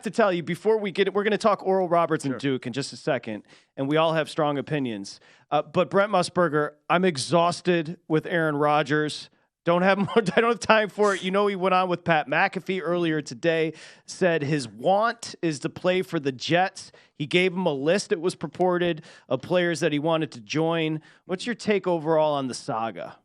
to tell you before we're going to talk Oral Roberts and Duke in just a second, and we all have strong opinions. But Brent Musburger, I'm exhausted with Aaron Rodgers. I don't have time for it. You know, he went on with Pat McAfee earlier today, said his want is to play for the Jets. He gave him a list, it was purported, of players that he wanted to join. What's your take overall on the saga?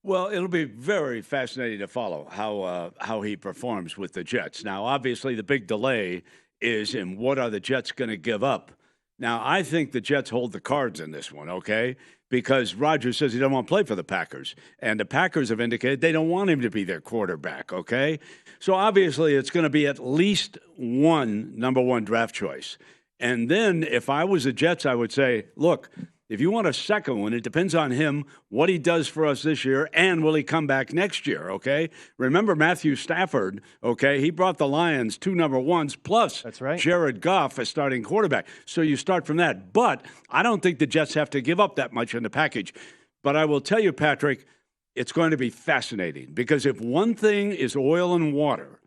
Well, it'll be very fascinating to follow how he performs with the Jets. Now, obviously, the big delay is in what are the Jets going to give up. Now, I think the Jets hold the cards in this one, okay? Because Rodgers says he doesn't want to play for the Packers. And the Packers have indicated they don't want him to be their quarterback, okay? So obviously it's going to be at least one number one draft choice. And then if I was the Jets, I would say, look, if you want a second one, it depends on him, what he does for us this year, and will he come back next year, okay? Remember Matthew Stafford, okay? He brought the Lions 2 number ones, plus that's right, Jared Goff as starting quarterback. So you start from that. But I don't think the Jets have to give up that much in the package. But I will tell you, Patrick, it's going to be fascinating because if one thing is oil and water,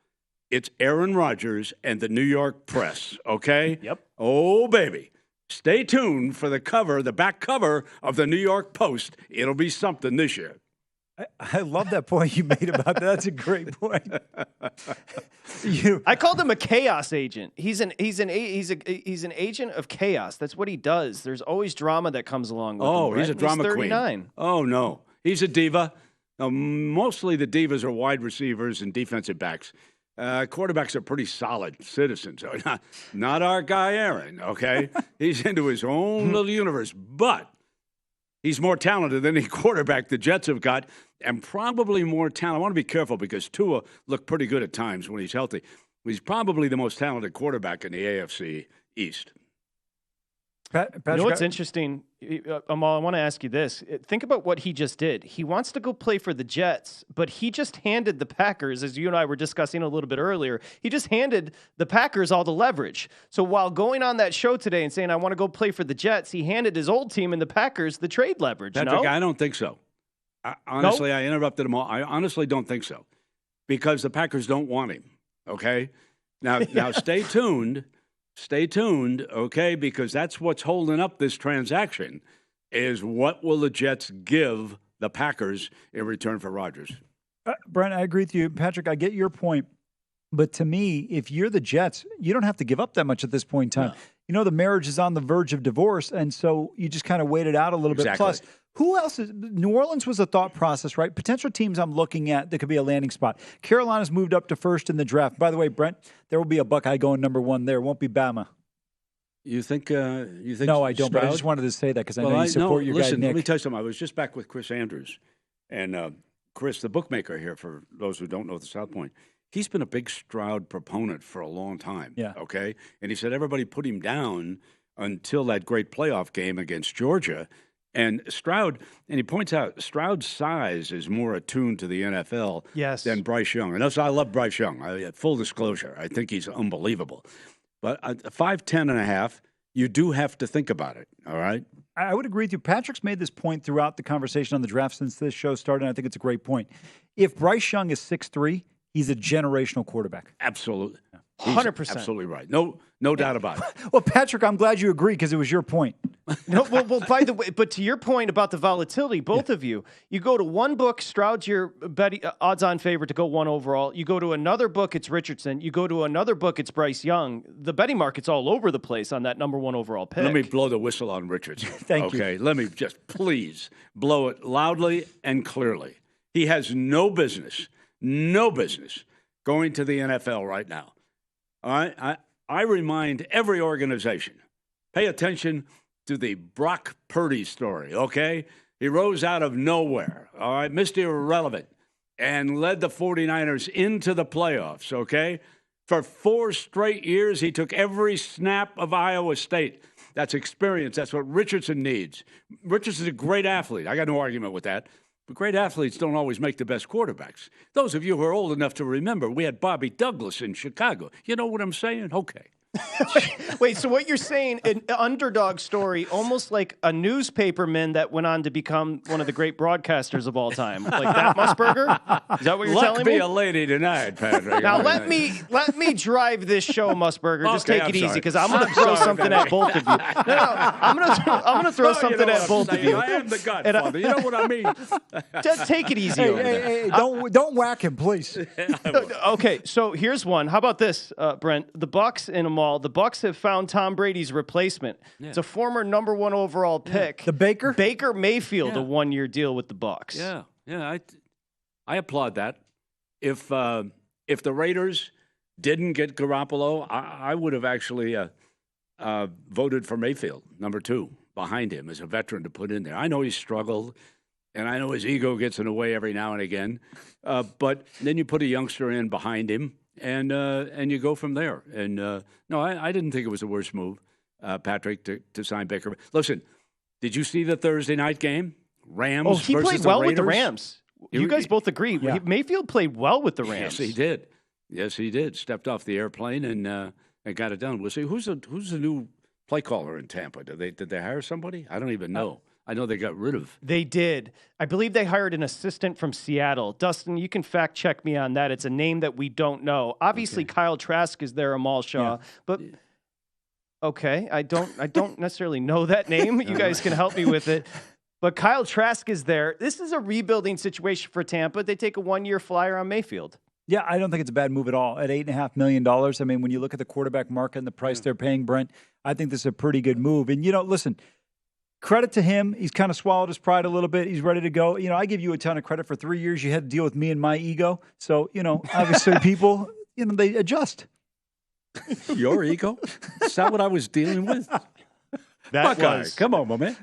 it's Aaron Rodgers and the New York press, okay? Yep. Oh, baby. Stay tuned for the back cover of the New York Post. It'll be something this year. I love that point you made about that. That's a great point. I called him a chaos agent. He's an agent of chaos. That's what he does. There's always drama that comes along with him. Oh, he's a drama he's queen. 39. Oh, no. He's a diva. Now, mostly the divas are wide receivers and defensive backs. Quarterbacks are pretty solid citizens. Not our guy, Aaron, okay? He's into his own little universe. But he's more talented than any quarterback the Jets have got, and probably more talent. I want to be careful because Tua looked pretty good at times when he's healthy. He's probably the most talented quarterback in the AFC East. You know what's interesting, Amal, I want to ask you this. Think about what he just did. He wants to go play for the Jets, but he just handed the Packers, as you and I were discussing a little bit earlier, he just handed the Packers all the leverage. So while going on that show today and saying, I want to go play for the Jets, he handed his old team and the Packers the trade leverage. Patrick, no? I don't think so. Honestly, I interrupted him all. I honestly don't think so because the Packers don't want him, okay? Now stay tuned. Stay tuned, okay, because that's what's holding up this transaction is what will the Jets give the Packers in return for Rodgers? Brent, I agree with you. Patrick, I get your point. But to me, if you're the Jets, you don't have to give up that much at this point in time. No. You know, the marriage is on the verge of divorce, and so you just kind of wait it out a little bit. Plus, who else is – New Orleans was a thought process, right? Potential teams I'm looking at that could be a landing spot. Carolina's moved up to first in the draft. By the way, Brent, there will be a Buckeye going number 1 there. It won't be Bama. You think No, I don't, Stroud? but I just wanted to say that because I know you support your guy, Nick. Let me tell you something. I was just back with Chris Andrews. And Chris, the bookmaker here, for those who don't know the SouthPoint, he's been a big Stroud proponent for a long time. Yeah. Okay? And he said everybody put him down until that great playoff game against Georgia. And Stroud, and he points out, Stroud's size is more attuned to the NFL than Bryce Young. And I love Bryce Young. Full disclosure, I think he's unbelievable. But 5'10" and a half, you do have to think about it, all right? I would agree with you. Patrick's made this point throughout the conversation on the draft since this show started, and I think it's a great point. If Bryce Young is 6'3", he's a generational quarterback. Absolutely. 100%. Absolutely right. No doubt about it. Well, Patrick, I'm glad you agree because it was your point. No, well, by the way, but to your point about the volatility, both of you go to one book, Stroud's your odds-on favorite to go 1 overall. You go to another book, it's Richardson. You go to another book, it's Bryce Young. The betting market's all over the place on that number 1 overall pick. Let me blow the whistle on Richardson. Thank you. Okay, let me just please blow it loudly and clearly. He has no business going to the NFL right now. All right, I remind every organization, pay attention to the Brock Purdy story, okay? He rose out of nowhere, all right, Mr. Irrelevant, and led the 49ers into the playoffs, okay? For 4 straight years, he took every snap of Iowa State. That's experience. That's what Richardson needs. Richardson's a great athlete. I got no argument with that. But great athletes don't always make the best quarterbacks. Those of you who are old enough to remember, we had Bobby Douglas in Chicago. You know what I'm saying? Okay. Wait, so what you're saying, an underdog story, almost like a newspaperman that went on to become one of the great broadcasters of all time, like that Musburger? Is that what you're telling me? Luck be a lady tonight, Patrick. Now let me drive this show, Musburger. Just Okay, take I'm it easy, sorry. because I'm going to throw something at both of you. No, I'm going to throw something at both of you. I am the Godfather. You know what I mean? Just take it easy. over there. Hey, don't whack him, please. Okay, so here's one. How about this, Brent? The Bucs in them all. The Bucs have found Tom Brady's replacement. Yeah. It's a former #1 overall pick. The Baker Mayfield, a 1-year deal with the Bucs. Yeah. I applaud that. If the Raiders didn't get Garoppolo, I would have actually voted for Mayfield, #2, behind him as a veteran to put in there. I know he struggled. And I know his ego gets in the way every now and again, but then you put a youngster in behind him, and you go from there. And no, I didn't think it was the worst move, Patrick, to sign Baker. Listen, did you see the Thursday night game? Rams. Oh, he versus played well the with the Raiders? Rams. You guys both agree. Yeah. Mayfield played well with the Rams. Yes, he did. Stepped off the airplane and got it done. We'll see. Who's the new play caller in Tampa? Did they hire somebody? I don't even know. I know they got rid of. They did. I believe they hired an assistant from Seattle. Dustin, you can fact check me on that. It's a name that we don't know. Obviously, Kyle Trask is there, Amal Shaw, but okay, I don't necessarily know that name. You guys can help me with it. But Kyle Trask is there. This is a rebuilding situation for Tampa. They take a 1-year flyer on Mayfield. Yeah, I don't think it's a bad move at all. At $8.5 million, I mean, when you look at the quarterback market and the price they're paying, Brent, I think this is a pretty good move. And, listen, credit to him. He's kind of swallowed his pride a little bit. He's ready to go. I give you a ton of credit. For 3 years, you had to deal with me and my ego. So, obviously people, they adjust. Your ego? Is that what I was dealing with? That Buckeye. was. Come on, my man.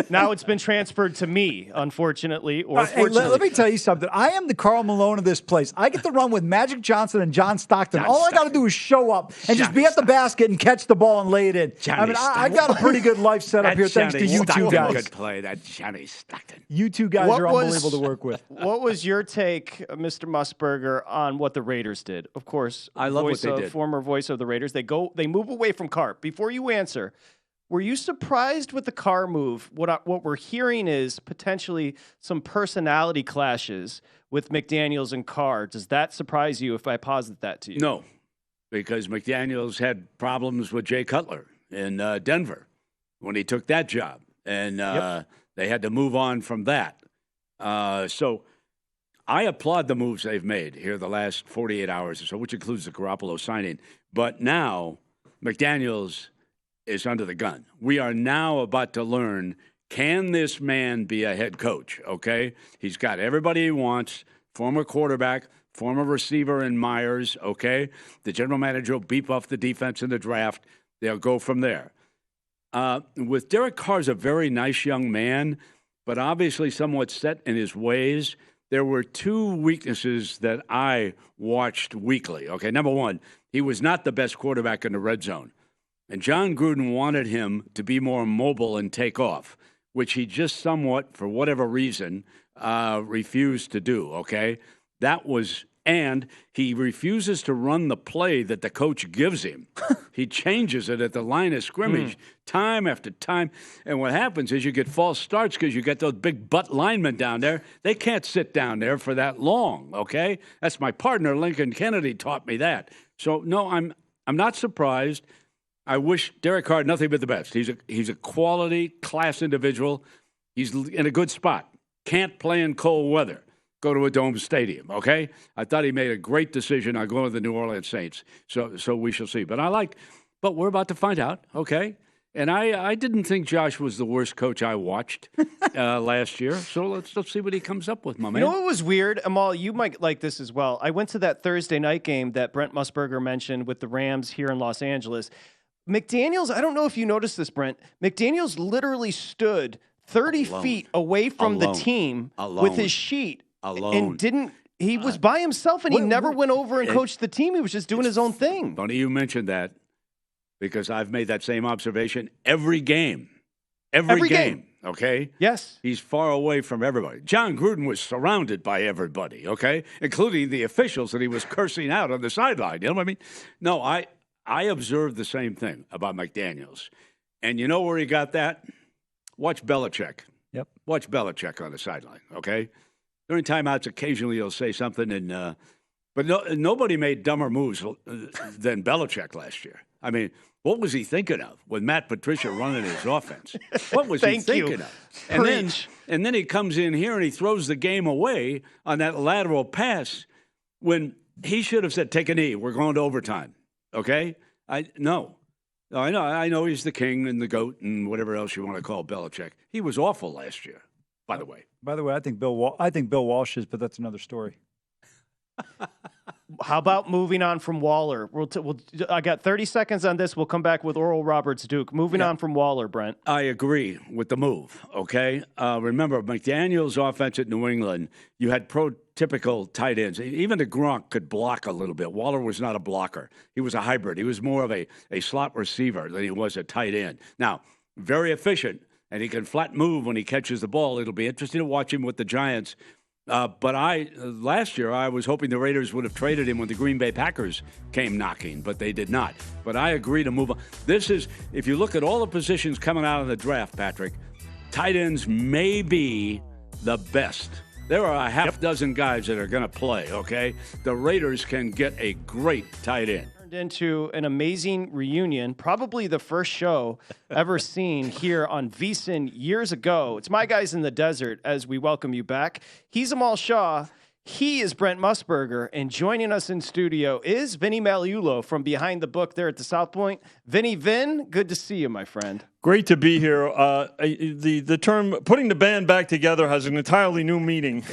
Now it's been transferred to me, unfortunately, or Hey, fortunately. let me tell you something. I am the Karl Malone of this place. I get to run with Magic Johnson and John Stockton. All I got to do is show up and just be at the basket and catch the ball and lay it in. I got a pretty good life set up here thanks to you two guys. Good play, that Johnny Stockton. You two guys are unbelievable to work with. What was your take, Mr. Musburger, on what the Raiders did? Of course, I love what they did. Former voice of the Raiders. They move away from Carr. Before you answer, were you surprised with the Carr move? What we're hearing is potentially some personality clashes with McDaniels and Carr. Does that surprise you if I posit that to you? No, because McDaniels had problems with Jay Cutler in Denver when he took that job, and they had to move on from that. So I applaud the moves they've made here the last 48 hours or so, which includes the Garoppolo signing. But now McDaniels is under the gun. We are now about to learn, can this man be a head coach, okay? He's got everybody he wants, former quarterback, former receiver in Myers, okay? The general manager will beef up the defense in the draft. They'll go from there. With Derek Carr's a very nice young man, but obviously somewhat set in his ways. There were two weaknesses that I watched weekly, okay? Number one, he was not the best quarterback in the red zone. And John Gruden wanted him to be more mobile and take off, which he just somewhat, for whatever reason, refused to do, okay? And he refuses to run the play that the coach gives him. He changes it at the line of scrimmage time after time. And what happens is you get false starts because you get those big butt linemen down there. They can't sit down there for that long, okay? That's my partner, Lincoln Kennedy, taught me that. So, no, I'm not surprised. I wish Derek Carr nothing but the best. He's a quality, class individual. He's in a good spot. Can't play in cold weather. Go to a dome stadium, okay? I thought he made a great decision on going to the New Orleans Saints. So we shall see. But we're about to find out, okay? And I didn't think Josh was the worst coach I watched last year. So let's see what he comes up with, my man. You know what was weird, Amal? You might like this as well. I went to that Thursday night game that Brent Musburger mentioned with the Rams here in Los Angeles. McDaniels, I don't know if you noticed this, Brent. McDaniels literally stood 30 feet away from the team with his sheet. And he was by himself, and he never went over and coached the team. He was just doing his own thing. Funny you mentioned that, because I've made that same observation every game. Every game, okay? Yes. He's far away from everybody. John Gruden was surrounded by everybody, okay? Including the officials that he was cursing out on the sideline. You know what I mean? No, I observed the same thing about McDaniels. And you know where he got that? Watch Belichick. Yep. Watch Belichick on the sideline, okay? During timeouts, occasionally he'll say something, but nobody made dumber moves than Belichick last year. I mean, what was he thinking of with Matt Patricia running his offense? What was he thinking of? And then he comes in here and he throws the game away on that lateral pass when he should have said, take a knee, we're going to overtime, okay? I know he's the king and the GOAT and whatever else you want to call Belichick. He was awful last year, by the way. I think Bill Walsh is, but that's another story. How about moving on from Waller? I got 30 seconds on this. We'll come back with Oral Roberts Duke. Moving on from Waller, Brent. I agree with the move, okay? Remember, McDaniels' offense at New England, you had prototypical tight ends. Even the Gronk could block a little bit. Waller was not a blocker. He was a hybrid. He was more of a slot receiver than he was a tight end. Now, very efficient, and he can flat move when he catches the ball. It'll be interesting to watch him with the Giants. But last year, I was hoping the Raiders would have traded him when the Green Bay Packers came knocking, but they did not. But I agree to move on. This is, if you look at all the positions coming out of the draft, Patrick, tight ends may be the best. There are a half dozen guys that are going to play, okay? The Raiders can get a great tight end. Into an amazing reunion, probably the first show ever seen here on VSiN years ago. It's My Guys in the Desert as we welcome you back. He's Amal Shaw. He is Brent Musburger, and joining us in studio is Vinny Magliulo from behind the book there at the SouthPoint. Vin, good to see you, my friend. Great to be here. The term putting the band back together has an entirely new meaning.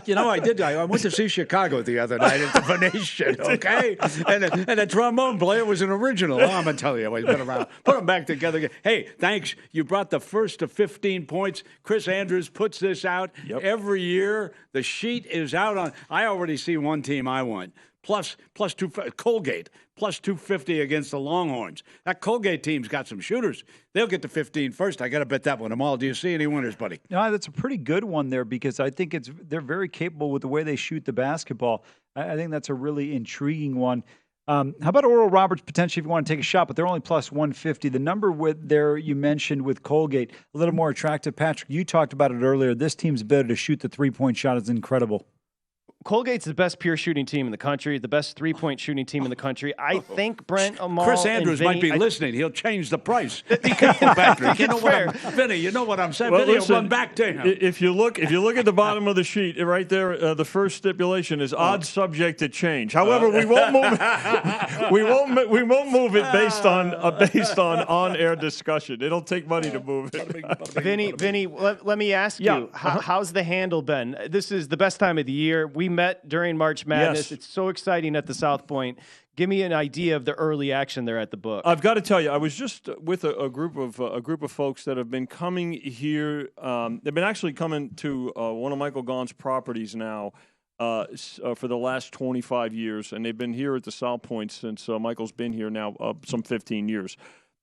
You know, I went to see Chicago the other night at the Venetian, okay? And the trombone player was an original. Oh, I'm going to tell you, he's been around. Put them back together. Hey, thanks. You brought the first to 15 points. Chris Andrews puts this out every year. The sheet is out on. I already see one team I want. Plus two, Colgate, plus 250 against the Longhorns. That Colgate team's got some shooters. They'll get to 15 first. I got to bet that one. Amal, do you see any winners, buddy? No, that's a pretty good one there because I think they're very capable with the way they shoot the basketball. I think that's a really intriguing one. How about Oral Roberts potentially if you want to take a shot, but they're only plus 150. The number you mentioned with Colgate, a little more attractive. Patrick, you talked about it earlier. This team's ability to shoot the three-point shot is incredible. Colgate's the best pure shooting team in the country, the best three-point shooting team in the country. I think Brent, Amal, Chris Andrews and Vinny, might be listening. He'll change the price. Be careful, Patrick. Vinny, you know what I'm saying. Well, Vinny listen, will run back to him. If you look at the bottom of the sheet, right there, the first stipulation is odds subject to change. However, we won't move. We won't move it based on on-air discussion. It'll take money to move it. Vinny, let me ask you, how's the handle been? This is the best time of the year. We met during March Madness. Yes. It's so exciting at the SouthPoint. Give me an idea of the early action there at the book. I've got to tell you, I was just with a group of folks that have been coming here. They've been actually coming to one of Michael Gaughan's properties now for the last 25 years, and they've been here at the SouthPoint since Michael's been here now some 15 years.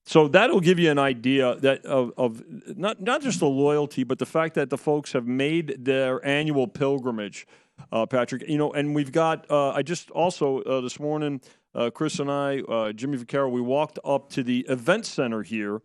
So that'll give you an idea that of not just the loyalty, but the fact that the folks have made their annual pilgrimage. Patrick, and we've got, I just also this morning, Chris and I, Jimmy Vaccaro, we walked up to the event center here,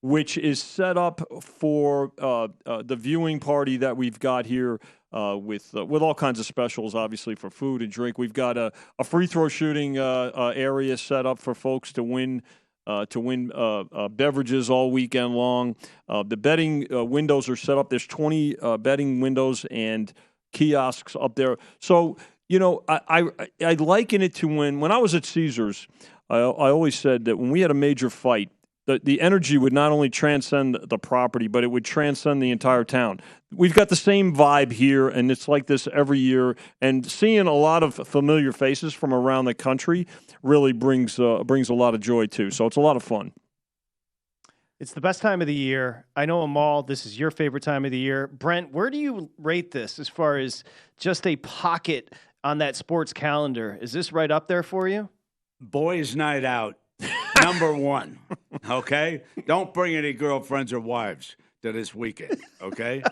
which is set up for the viewing party that we've got here with all kinds of specials, obviously, for food and drink. We've got a free throw shooting area set up for folks to win beverages all weekend long. The betting windows are set up. There's 20 betting windows and kiosks up there. So, I liken it to when I was at Caesars, I always said that when we had a major fight, the energy would not only transcend the property, but it would transcend the entire town. We've got the same vibe here, and it's like this every year. And seeing a lot of familiar faces from around the country really brings a lot of joy, too. So it's a lot of fun. It's the best time of the year. I know, Amal, this is your favorite time of the year. Brent, where do you rate this as far as just a pocket on that sports calendar? Is this right up there for you? Boys' night out, number one, okay? Don't bring any girlfriends or wives to this weekend, okay?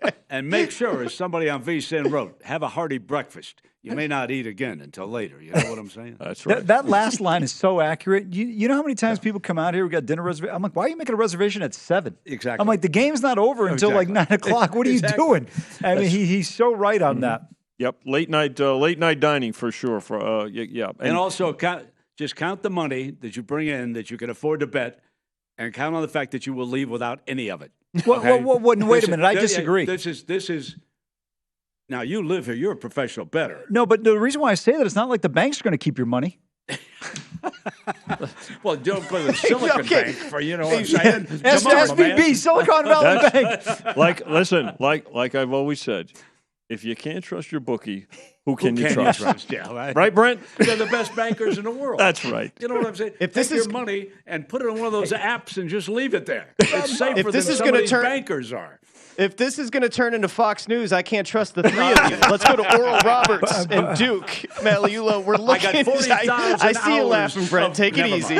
Okay. And make sure, as somebody on VSiN wrote, have a hearty breakfast. You may not eat again until later. You know what I'm saying? That's right. That last line is so accurate. You know how many times people come out here, we got dinner reservation. I'm like, why are you making a reservation at 7? Exactly. I'm like, the game's not over until like 9 o'clock. What are you doing? I mean, he's so right on that. Yep, late night dining for sure. For yeah, and also just count the money that you bring in that you can afford to bet, and count on the fact that you will leave without any of it. Okay? Wait a minute, I disagree. This is. Now, you live here. You're a professional bettor. No, but the reason why I say that, it's not like the bank's going to keep your money. Well, don't go to the Silicon Bank for, you know what I'm saying? SVB, Silicon Valley Bank. Listen, like I've always said, if you can't trust your bookie, who can you trust? Yeah, right, Brent? They're the best bankers in the world. That's right. You know what I'm saying? If Take your money and put it on one of those apps and just leave it there. It's safer than some of these bankers are. If this is going to turn into Fox News, I can't trust the three of you. Let's go to Oral Roberts and Duke Magliulo. We're looking. I got 40,000 I see you laughing, Brent. Take it easy.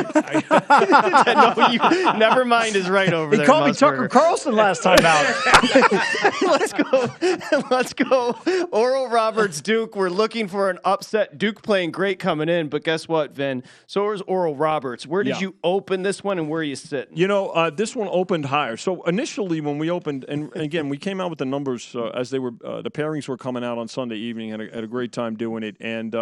Never mind is right over there. He called me Tucker Carlson last time out. Let's go. Oral Roberts, Duke. We're looking for an upset. Duke playing great coming in, but guess what, Vin? So is Oral Roberts. Where did you open this one, and where are you sitting? You know, this one opened higher. So initially, when we opened, and again, we came out with the numbers as they were. The pairings were coming out on Sunday evening. Had a great time doing it, and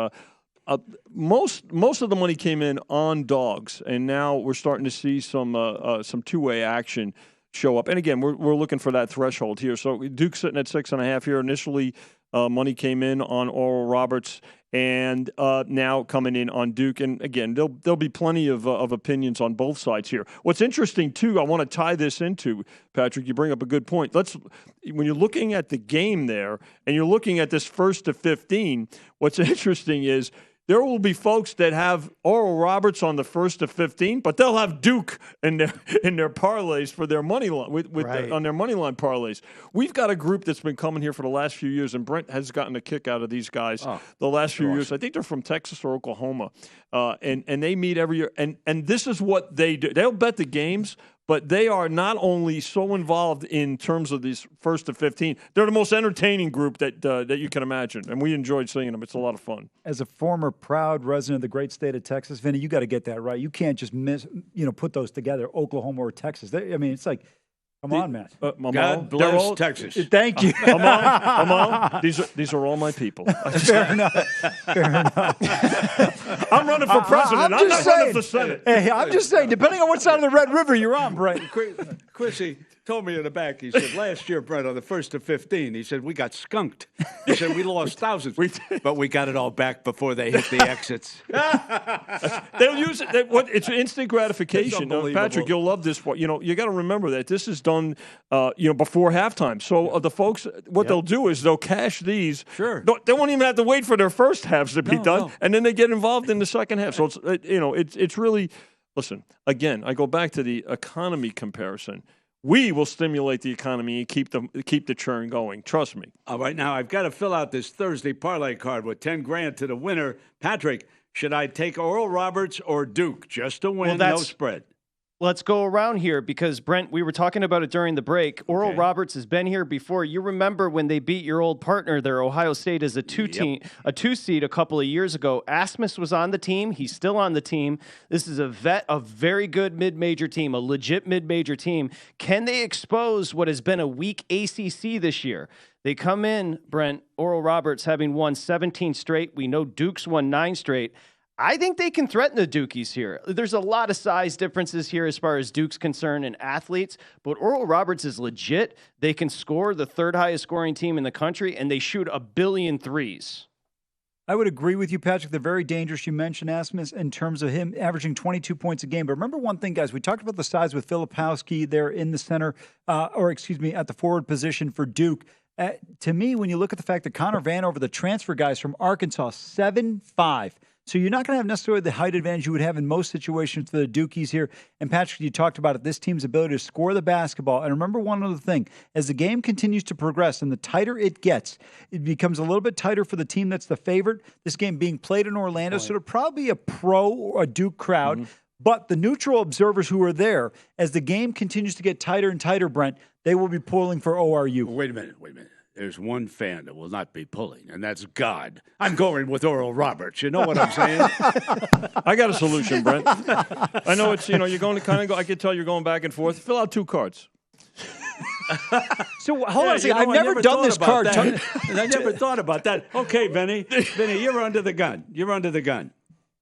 most of the money came in on dogs, and now we're starting to see some two-way action show up. And again, we're looking for that threshold here. So Duke's sitting at 6.5 here. Initially, money came in on Oral Roberts, and now coming in on Duke. And again, there'll be plenty of opinions on both sides here. What's interesting too, I want to tie this into, Patrick. You bring up a good point. When you're looking at the game there, and you're looking at this 1st to 15, what's interesting is there will be folks that have Oral Roberts on the 1st to 15, but they'll have Duke in their parlays for their money line on their money line parlays. We've got a group that's been coming here for the last few years, and Brent has gotten a kick out of these guys the last few years. I think they're from Texas or Oklahoma, and they meet every year. And this is what they do. They'll bet the games, but they are not only so involved in terms of these 1st to 15, they're the most entertaining group that you can imagine, and we enjoyed seeing them. It's a lot of fun. As a former proud resident of the great state of Texas, Vinny, you got to get that right. You can't just put those together, Oklahoma or Texas. It's like, come on, man. God bless Texas. Thank you. Amon, these are all my people. Fair enough. I'm running for president. I'm not running for Senate. Hey, I'm just saying, depending on what side of the Red River you're on, Brent. Chrissy told me in the back, he said, last year, Brent, on the 1st to 15, he said, we got skunked. He said, we lost thousands, but we got it all back before they hit the exits. They'll use it. It's instant gratification. Patrick, you'll love this. You got to remember that this is done, before halftime. So the folks, they'll do is they'll cash these. Sure. They won't even have to wait for their first halves to be done, and then they get involved in the second half. So it's really, listen, again, I go back to the economy comparison. We will stimulate the economy and keep the churn going. Trust me. All right, now I've got to fill out this Thursday parlay card with $10,000 to the winner. Patrick, should I take Oral Roberts or Duke just to win? No spread. Let's go around here because, Brent, we were talking about it during the break. Oral Roberts has been here before. You remember when they beat your old partner there, Ohio State, as a two seed a couple of years ago. Asmus was on the team. He's still on the team. This is a very good mid-major team, a legit mid-major team. Can they expose what has been a weak ACC this year? They come in, Brent, Oral Roberts having won 17 straight. We know Duke's won 9 straight. I think they can threaten the Dukies here. There's a lot of size differences here as far as Duke's concerned and athletes, but Oral Roberts is legit. They can score, the 3rd highest scoring team in the country, and they shoot 1 billion threes. I would agree with you, Patrick. They're very dangerous. You mentioned Asmus in terms of him averaging 22 points a game. But remember one thing, guys. We talked about the size with Filipowski there in the center, at the forward position for Duke. To me, when you look at the fact that Connor Vanover, the transfer guys from Arkansas, 7'5". So you're not going to have necessarily the height advantage you would have in most situations for the Dukies here. And Patrick, you talked about it, this team's ability to score the basketball. And remember one other thing, as the game continues to progress and the tighter it gets, it becomes a little bit tighter for the team that's the favorite. This game being played in Orlando, so it'll probably be a pro or a Duke crowd. Mm-hmm. But the neutral observers who are there, as the game continues to get tighter and tighter, Brent, they will be pulling for ORU. Wait a minute. there's one fan that will not be pulling, and that's God. I'm going with Oral Roberts. You know what I'm saying? I got a solution, Brent. I know it's, you're going to kind of go, I can tell you're going back and forth. Fill out 2 cards. So hold on a second. I've never done this card. And I never thought about that. Okay, Vinny. Vinny, you're under the gun.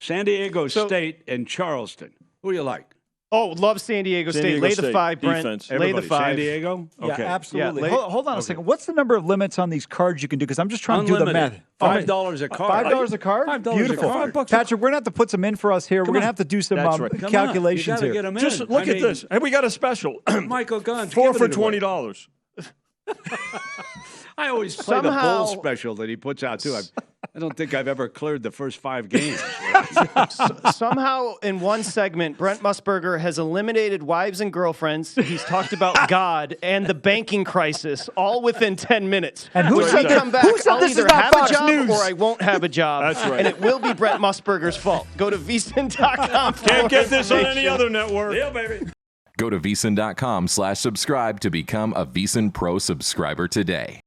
San Diego State and Charleston. Who do you like? Oh, love San Diego State. Lay the 5, Brent. Defense. Lay the 5. San Diego? Okay. Yeah, absolutely. Yeah, hold on a second. What's the number of limits on these cards you can do? Because I'm just trying to do the math. $5 a card. $5 a card? $5 Beautiful. a card. Patrick, we're going to have to put some in for us here. We're going to have to do some That's right. calculations You here. gotta get 'em in. Just look at this. Hey, we got a special. Michael Guns. 4 for $20. I always play the Somehow- bowl special that he puts out, too. I don't think I've ever cleared the first 5 games. Somehow, in one segment, Brent Musburger has eliminated wives and girlfriends. He's talked about God and the banking crisis, all within 10 minutes. And who when said we that- come back, who said I'll this is either not have Fox a job News? or I won't have a job. That's right. And it will be Brent Musburger's fault. Go to vsin.com. Can't get this on any other network. Yeah, baby. Go to vsin.com/subscribe to become a VSiN Pro subscriber today.